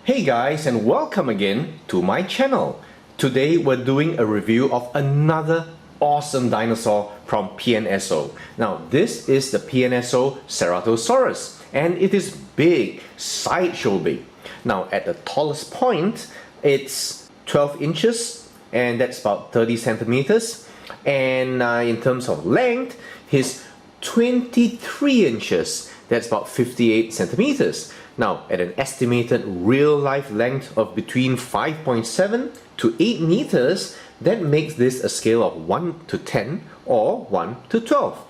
Hey guys, and welcome again to my channel. Today we're doing a review of another awesome dinosaur from PNSO. Now this is the PNSO Ceratosaurus and it is big, sideshow big. Now at the tallest point it's 12 inches and that's about 30 centimeters, and in terms of length he's 23 inches, that's about 58 centimeters. Now, at an estimated real-life length of between 5.7 to 8 meters, that makes this a scale of 1 to 10 or 1 to 12.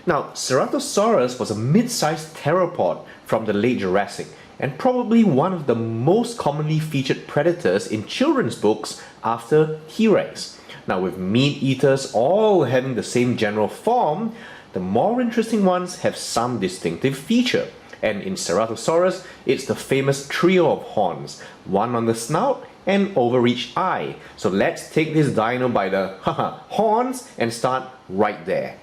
Now, Ceratosaurus was a mid-sized theropod from the late Jurassic and probably one of the most commonly featured predators in children's books after T-Rex. Now, with meat eaters all having the same general form, the more interesting ones have some distinctive feature. And in Ceratosaurus, it's the famous trio of horns, one on the snout and over each eye. So let's take this dino by the horns and start right there.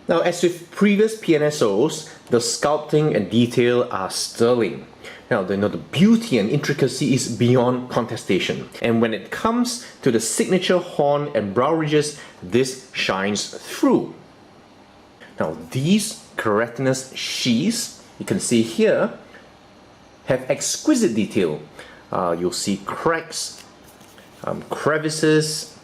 Now, as with previous PNSOs, the sculpting and detail are sterling. Now, the beauty and intricacy is beyond contestation. And when it comes to the signature horn and brow ridges, this shines through. Now, these keratinous sheaths, you can see here, have exquisite detail. You'll see cracks, crevices,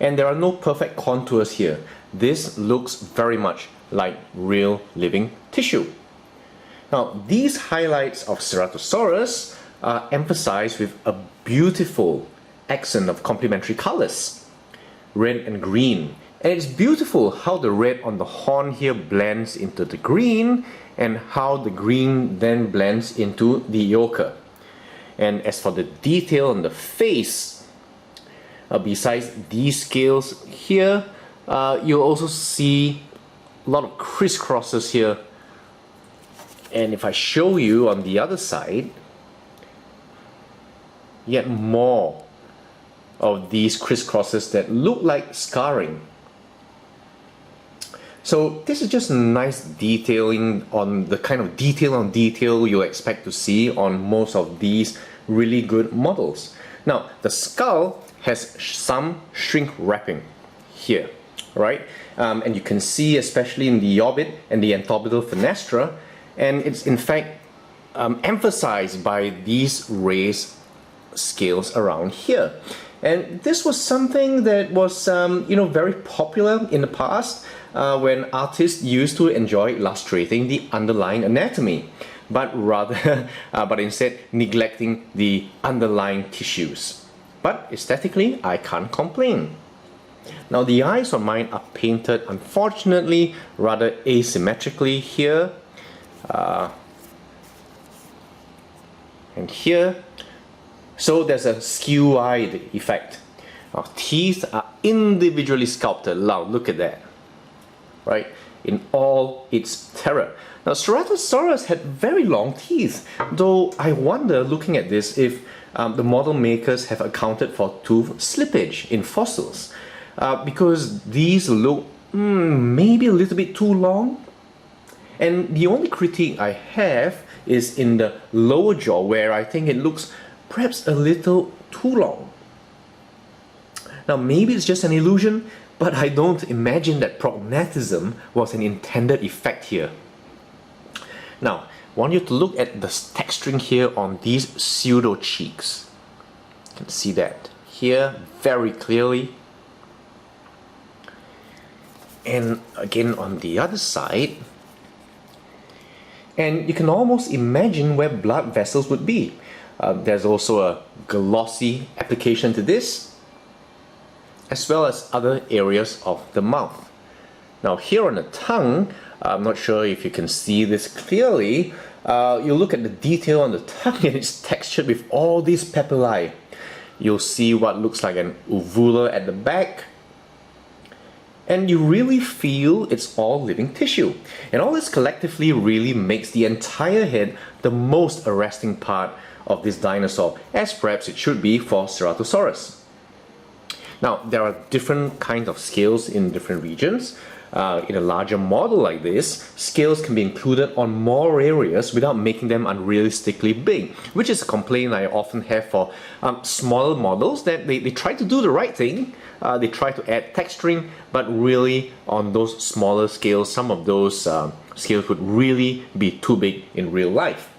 and there are no perfect contours here. This looks very much like real living tissue. Now, these highlights of Ceratosaurus are emphasized with a beautiful accent of complementary colors, red and green. And it's beautiful how the red on the horn here blends into the green and how the green then blends into the ochre. And as for the detail on the face, besides these scales here, you'll also see a lot of crisscrosses here. And if I show you on the other side, yet more of these crisscrosses that look like scarring. So this is just nice detailing on the kind of detail on detail you'll expect to see on most of these really good models. Now, the skull has some shrink wrapping here, right? And you can see especially in the orbit and the entorbital fenestra, and it's in fact emphasized by these raised scales around here. And this was something that was very popular in the past when artists used to enjoy illustrating the underlying anatomy, but instead neglecting the underlying tissues. But aesthetically, I can't complain. Now, the eyes on mine are painted, unfortunately, rather asymmetrically here and here. So there's a skew-eyed effect. Our teeth are individually sculpted. Now look at that, right? In all its terror. Now Ceratosaurus had very long teeth, though I wonder, looking at this, if the model makers have accounted for tooth slippage in fossils, because these look maybe a little bit too long. And the only critique I have is in the lower jaw, where I think it looks perhaps a little too long. Now maybe it's just an illusion, but I don't imagine that prognatism was an intended effect here. Now, I want you to look at the texturing here on these pseudo cheeks. You can see that here very clearly. And again on the other side. And you can almost imagine where blood vessels would be. There's also a glossy application to this, as well as other areas of the mouth. Now here on the tongue, I'm not sure if you can see this clearly. You look at the detail on the tongue and it's textured with all these papillae. You'll see what looks like an uvula at the back. And you really feel it's all living tissue. And all this collectively really makes the entire head the most arresting part of this dinosaur, as perhaps it should be for Ceratosaurus. Now, there are different kinds of scales in different regions. In a larger model like this, scales can be included on more areas without making them unrealistically big, which is a complaint I often have for smaller models, that they try to do the right thing, they try to add texturing, but really on those smaller scales, some of those scales would really be too big in real life.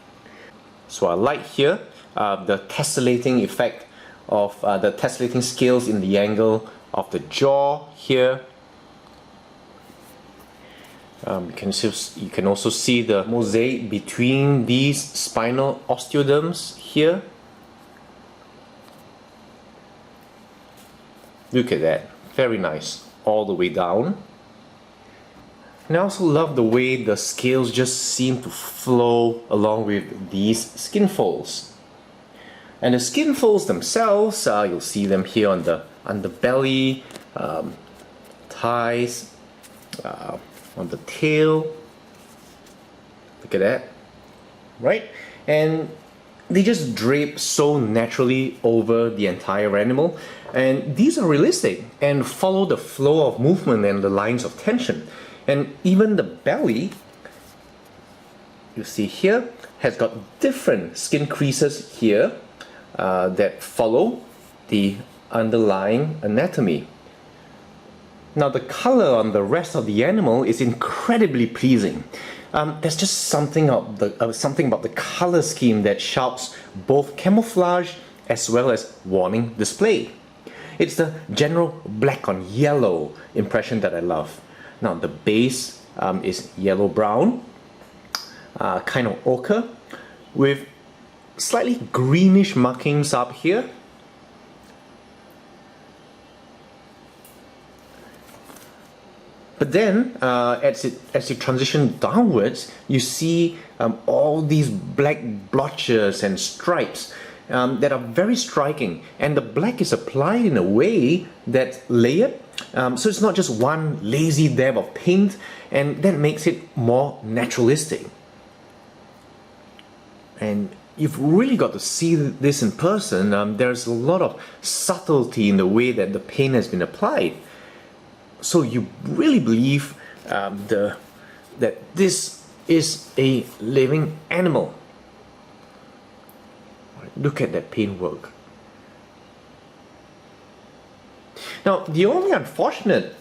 So I like here the tessellating effect of the tessellating scales in the angle of the jaw here. You can also see the mosaic between these spinal osteoderms here. Look at that, very nice, all the way down. And I also love the way the scales just seem to flow along with these skin folds. And the skin folds themselves, you'll see them here on the underbelly, thighs, on the tail. Look at that, right? And they just drape so naturally over the entire animal, and these are realistic and follow the flow of movement and the lines of tension. And even the belly, you see here, has got different skin creases here that follow the underlying anatomy. Now, the color on the rest of the animal is incredibly pleasing. There's just something about the color scheme that shouts both camouflage as well as warning display. It's the general black on yellow impression that I love. Now, the base is yellow-brown, kind of ochre, with slightly greenish markings up here. But then, as you transition downwards, you see all these black blotches and stripes that are very striking. And the black is applied in a way that's layered, so it's not just one lazy dab of paint, and that makes it more naturalistic. And you've really got to see this in person. There's a lot of subtlety in the way that the paint has been applied. So you really believe that this is a living animal. Look at that paintwork. Now, the only unfortunate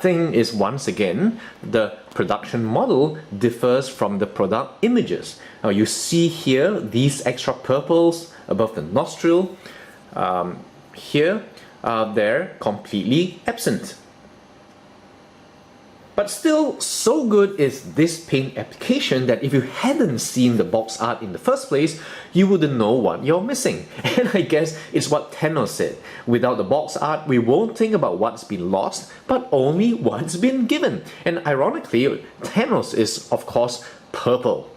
thing is, once again, the production model differs from the product images. Now, you see here these extra purples above the nostril. Here, they're completely absent. But still, so good is this paint application that if you hadn't seen the box art in the first place, you wouldn't know what you're missing. And I guess it's what Thanos said: without the box art, we won't think about what's been lost, but only what's been given. And ironically, Thanos is, of course, purple.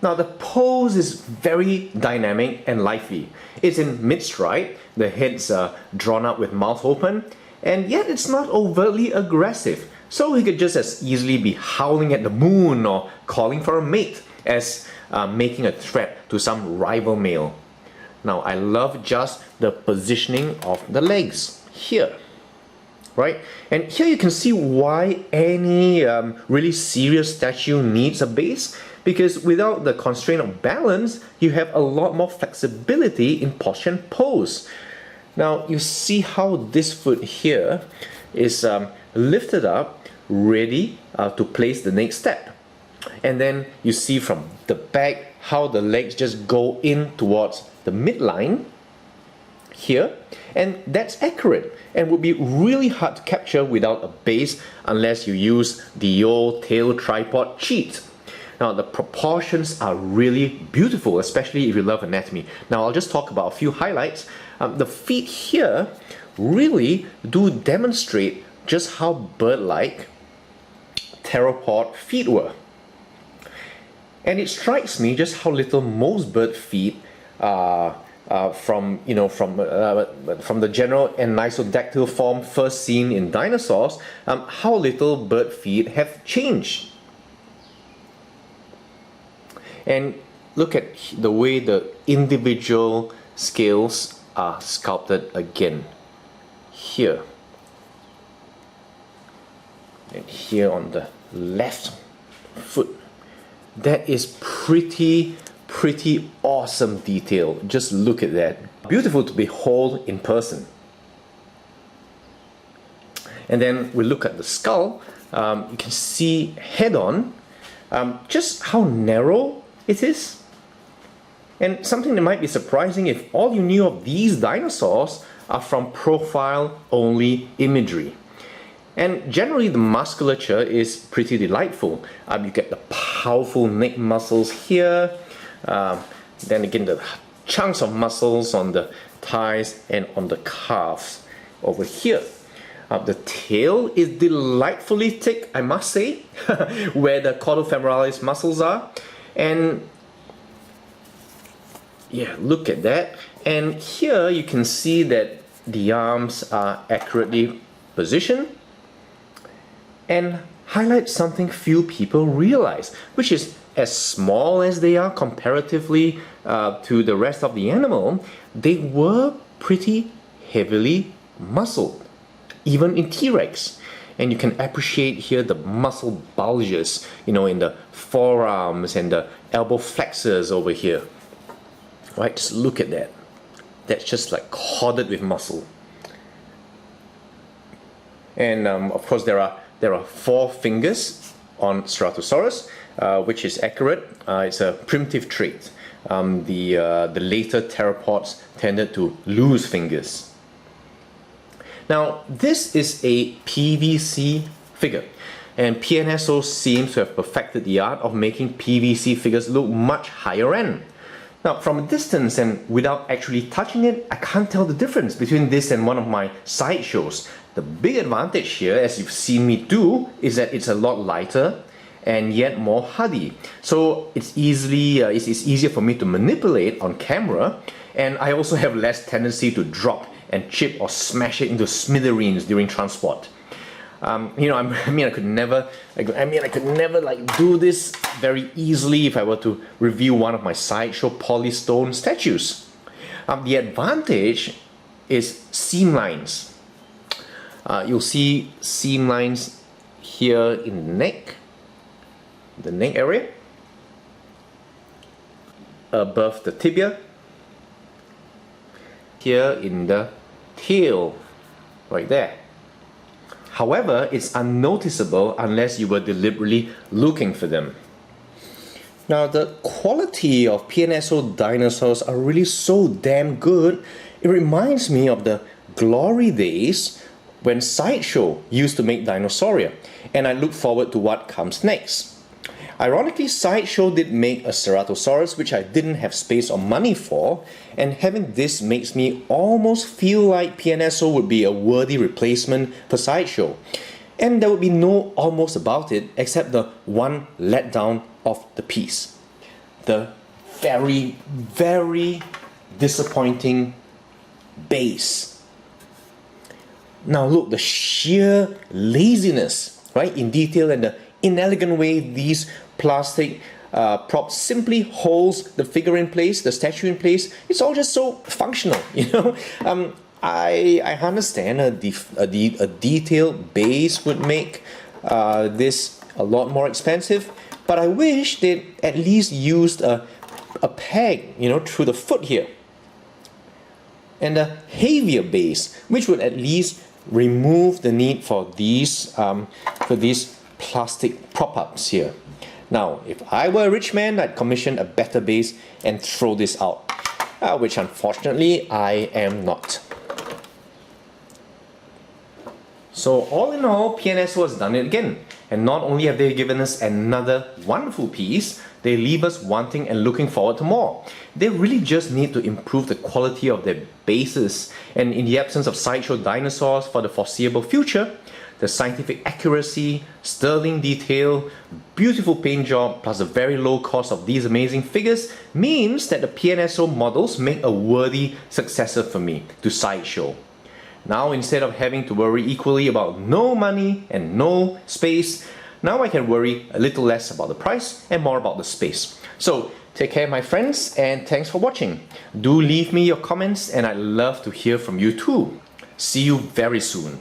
Now, the pose is very dynamic and lively. It's in mid-stride, the head's drawn up with mouth open, and yet it's not overtly aggressive, so he could just as easily be howling at the moon or calling for a mate as making a threat to some rival male. Now, I love just the positioning of the legs here, right? And here you can see why any really serious statue needs a base, because without the constraint of balance, you have a lot more flexibility in posture and pose. Now, you see how this foot here is lifted up, ready to place the next step. And then you see from the back how the legs just go in towards the midline here. And that's accurate and would be really hard to capture without a base unless you use the old tail tripod cheat. Now, the proportions are really beautiful, especially if you love anatomy. Now, I'll just talk about a few highlights. The feet here really do demonstrate just how bird-like theropod feet were. And it strikes me just how little most bird feet from the general anisodactyl form first seen in dinosaurs, how little bird feet have changed. And look at the way the individual scales are sculpted again. here. And here on the left foot. That is pretty awesome detail. Just look at that. Beautiful to behold in person. And then we look at the skull. You can see head on just how narrow it is. And something that might be surprising if all you knew of these dinosaurs are from profile only imagery. And generally the musculature is pretty delightful. You get the powerful neck muscles here, then again the chunks of muscles on the thighs and on the calves over here. The tail is delightfully thick, I must say, where the caudofemoralis muscles are. And yeah, look at that. And here you can see that the arms are accurately positioned and highlight something few people realize, which is as small as they are comparatively to the rest of the animal, they were pretty heavily muscled, even in T-Rex. And you can appreciate here the muscle bulges, you know, in the forearms and the elbow flexors over here. Right, just look at that. That's just like corded with muscle. And of course there are 4 fingers on Ceratosaurus, which is accurate. It's a primitive trait. The later theropods tended to lose fingers. Now this is a PVC figure, and PNSO seems to have perfected the art of making PVC figures look much higher end. Now from a distance and without actually touching it, I can't tell the difference between this and one of my sideshows. The big advantage here, as you've seen me do, is that it's a lot lighter and yet more hardy. So it's easier for me to manipulate on camera, and I also have less tendency to drop and chip or smash it into smithereens during transport. You know, I could never like do this very easily if I were to review one of my sideshow polystone statues. The advantage is seam lines. You'll see seam lines here in the neck area, above the tibia, here in the tail, right there. However, it's unnoticeable unless you were deliberately looking for them. Now, the quality of PNSO dinosaurs are really so damn good. It reminds me of the glory days when Sideshow used to make Dinosauria, and I look forward to what comes next. Ironically, Sideshow did make a Ceratosaurus, which I didn't have space or money for, and having this makes me almost feel like PNSO would be a worthy replacement for Sideshow. And there would be no almost about it, except the one letdown of the piece. The very disappointing base. Now look, the sheer laziness, right, in detail, and the inelegant way these plastic prop simply holds the figure in place, the statue in place. It's all just so functional, you know. I understand a detailed base would make this a lot more expensive, but I wish they at least used a peg, you know, through the foot here, and a heavier base, which would at least remove the need for these plastic prop-ups here. Now, if I were a rich man, I'd commission a better base and throw this out, which unfortunately I am not. So all in all, PNSO has done it again. And not only have they given us another wonderful piece, they leave us wanting and looking forward to more. They really just need to improve the quality of their bases, and in the absence of Sideshow dinosaurs for the foreseeable future, the scientific accuracy, sterling detail, beautiful paint job, plus the very low cost of these amazing figures means that the PNSO models make a worthy successor for me to Sideshow. Now, instead of having to worry equally about no money and no space, now I can worry a little less about the price and more about the space. So, take care my friends, and thanks for watching. Do leave me your comments, and I'd love to hear from you too. See you very soon.